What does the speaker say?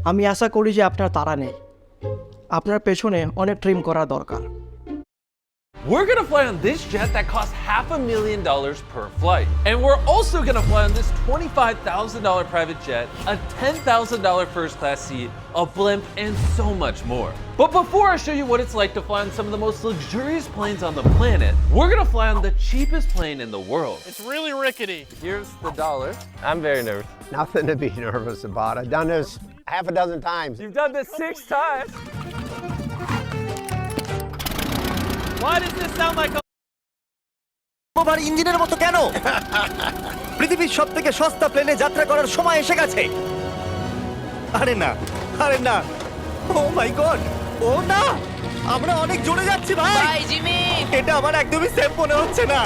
আমি আশা করি যে আপনার তাড়া নেই, আপনার পেছনে অনেক ট্রিম করা দরকার। We're gonna fly on this jet that costs $500,000 per flight. And we're also gonna fly on this $25,000 private jet, a $10,000 first class seat, a blimp, and so much more. But before I show you what it's like to fly on some of the most luxurious planes on the planet, we're gonna fly on the cheapest plane in the world. It's really rickety. Here's the dollar. I'm very nervous. Nothing to be nervous about. I've done this half a dozen times. You've done this 6 times. Why does this sound like a over ইঞ্জিনের মতো কেন? পৃথিবীর সবথেকে সস্তা প্লেনে যাত্রা করার সময় এসে গেছে। আরে না, আরে না, ও মাই গড, ও না, আমরা অনেক জোরে যাচ্ছি ভাই। Bye Jimmy. এটা আমার একদমই সেফ মনে হচ্ছে না।